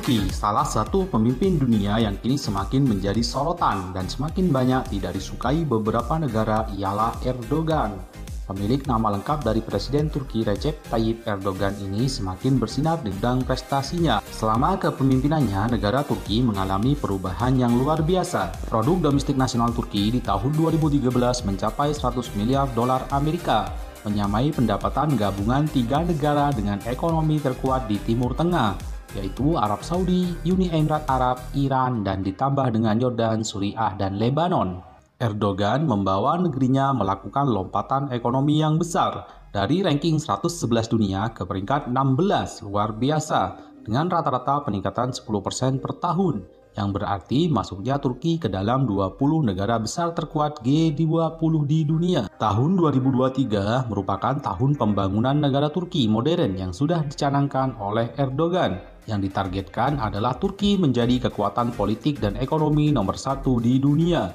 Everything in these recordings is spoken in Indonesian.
Turki, salah satu pemimpin dunia yang kini semakin menjadi sorotan dan semakin banyak tidak disukai beberapa negara ialah Erdogan. Pemilik nama lengkap dari Presiden Turki Recep Tayyip Erdogan ini semakin bersinar di bidang prestasinya. Selama kepemimpinannya, negara Turki mengalami perubahan yang luar biasa. Produk domestik nasional Turki di tahun 2013 mencapai 100 miliar dolar Amerika, menyamai pendapatan gabungan tiga negara dengan ekonomi terkuat di Timur Tengah, yaitu Arab Saudi, Uni Emirat Arab, Iran, dan ditambah dengan Yordan, Suriah, dan Lebanon. Erdogan membawa negerinya melakukan lompatan ekonomi yang besar dari ranking 111 dunia ke peringkat 16, luar biasa, dengan rata-rata peningkatan 10% per tahun, yang berarti masuknya Turki ke dalam 20 negara besar terkuat G20 di dunia. Tahun 2023 merupakan tahun pembangunan negara Turki modern yang sudah dicanangkan oleh Erdogan. Yang ditargetkan adalah Turki menjadi kekuatan politik dan ekonomi nomor satu di dunia.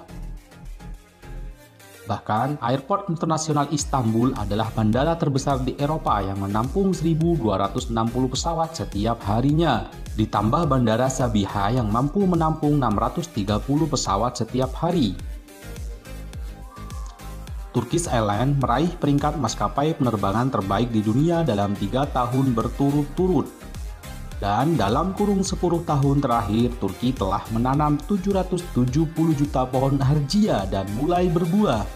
Bahkan, Airport Internasional Istanbul adalah bandara terbesar di Eropa yang menampung 1.260 pesawat setiap harinya. Ditambah Bandara Sabiha yang mampu menampung 630 pesawat setiap hari. Turkish Airlines meraih peringkat maskapai penerbangan terbaik di dunia dalam 3 tahun berturut-turut. Dan dalam kurun 10 tahun terakhir, Turki telah menanam 770 juta pohon argia dan mulai berbuah.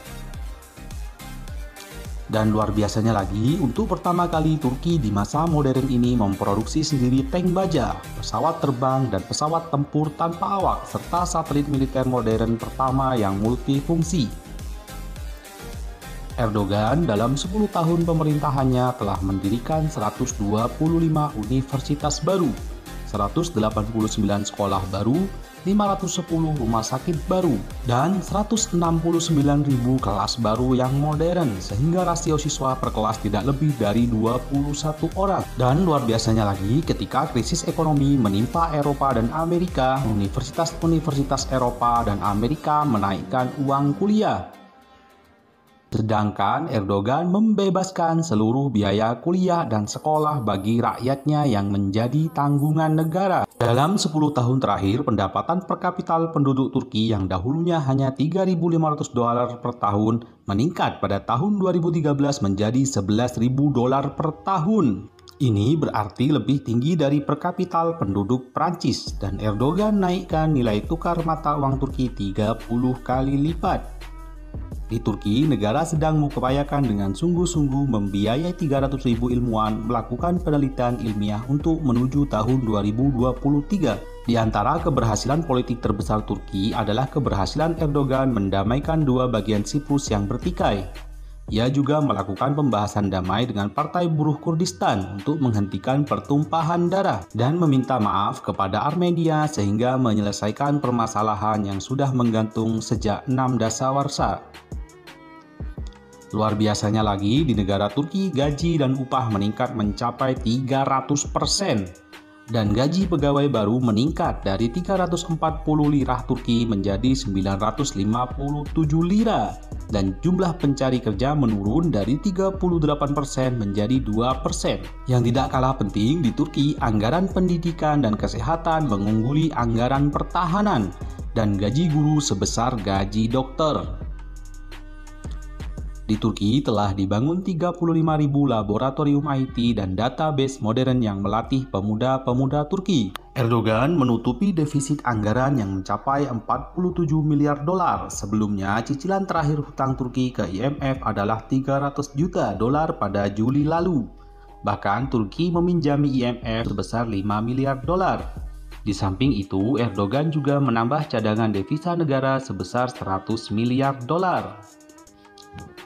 Dan luar biasanya lagi, untuk pertama kali Turki di masa modern ini memproduksi sendiri tank baja, pesawat terbang, dan pesawat tempur tanpa awak, serta satelit militer modern pertama yang multifungsi. Erdogan dalam 10 tahun pemerintahannya telah mendirikan 125 universitas baru, 189 sekolah baru, 510 rumah sakit baru, dan 169.000 kelas baru yang modern, sehingga rasio siswa per kelas tidak lebih dari 21 orang. Dan luar biasanya lagi, ketika krisis ekonomi menimpa Eropa dan Amerika, universitas-universitas Eropa dan Amerika menaikkan uang kuliah. Sedangkan Erdogan membebaskan seluruh biaya kuliah dan sekolah bagi rakyatnya yang menjadi tanggungan negara. Dalam 10 tahun terakhir, pendapatan per kapita penduduk Turki yang dahulunya hanya 3.500 dolar per tahun meningkat pada tahun 2013 menjadi 11.000 dolar per tahun. Ini berarti lebih tinggi dari per kapita penduduk Prancis, dan Erdogan naikkan nilai tukar mata uang Turki 30 kali lipat. Di Turki, negara sedang mengupayakan dengan sungguh-sungguh membiayai 300.000 ilmuwan melakukan penelitian ilmiah untuk menuju tahun 2023. Di antara keberhasilan politik terbesar Turki adalah keberhasilan Erdogan mendamaikan dua bagian Siprus yang bertikai. Ia juga melakukan pembahasan damai dengan Partai Buruh Kurdistan untuk menghentikan pertumpahan darah dan meminta maaf kepada Armenia sehingga menyelesaikan permasalahan yang sudah menggantung sejak 6 dasawarsa. Luar biasanya lagi, di negara Turki gaji dan upah meningkat mencapai 300%, dan gaji pegawai baru meningkat dari 340 lirah Turki menjadi 957 lira, dan jumlah pencari kerja menurun dari 38% menjadi 2%. Yang tidak kalah penting, di Turki anggaran pendidikan dan kesehatan mengungguli anggaran pertahanan, dan gaji guru sebesar gaji dokter. Di Turki telah dibangun 35.000 laboratorium IT dan database modern yang melatih pemuda-pemuda Turki. Erdogan menutupi defisit anggaran yang mencapai 47 miliar dolar. Sebelumnya, cicilan terakhir hutang Turki ke IMF adalah 300 juta dolar pada Juli lalu. Bahkan Turki meminjami IMF sebesar 5 miliar dolar. Di samping itu, Erdogan juga menambah cadangan devisa negara sebesar 100 miliar dolar.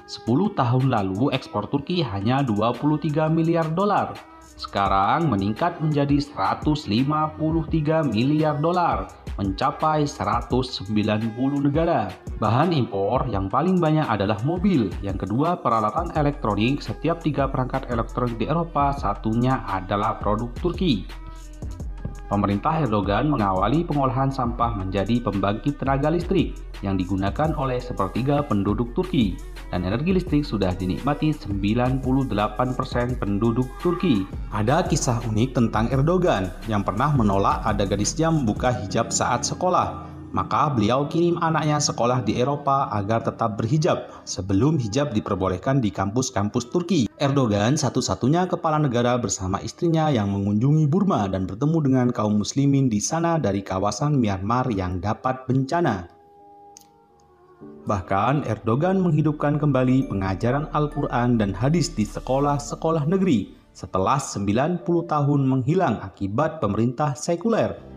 10 tahun lalu ekspor Turki hanya 23 miliar dolar. Sekarang meningkat menjadi 153 miliar dolar, mencapai 190 negara. Bahan impor yang paling banyak adalah mobil, yang kedua peralatan elektronik, setiap 3 perangkat elektronik di Eropa, satunya adalah produk Turki. Pemerintah Erdogan mengawali pengolahan sampah menjadi pembangkit tenaga listrik. yang digunakan oleh sepertiga penduduk Turki, dan energi listrik sudah dinikmati 98% penduduk Turki. Ada kisah unik tentang Erdogan yang pernah menolak ada gadisnya membuka hijab saat sekolah. Maka beliau kirim anaknya sekolah di Eropa agar tetap berhijab sebelum hijab diperbolehkan di kampus-kampus Turki. Erdogan satu-satunya kepala negara bersama istrinya yang mengunjungi Burma dan bertemu dengan kaum muslimin di sana dari kawasan Myanmar yang dapat bencana. Bahkan Erdogan menghidupkan kembali pengajaran Al-Quran dan hadis di sekolah-sekolah negeri setelah 90 tahun menghilang akibat pemerintah sekuler.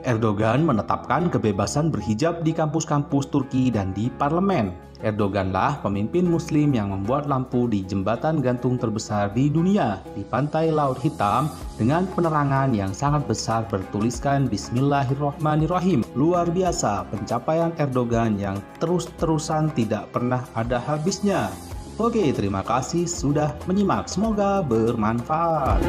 Erdogan menetapkan kebebasan berhijab di kampus-kampus Turki dan di parlemen. Erdoganlah pemimpin muslim yang membuat lampu di jembatan gantung terbesar di dunia di pantai Laut Hitam dengan penerangan yang sangat besar bertuliskan Bismillahirrahmanirrahim. Luar biasa pencapaian Erdogan yang terus-terusan tidak pernah ada habisnya. Oke, terima kasih sudah menyimak. Semoga bermanfaat.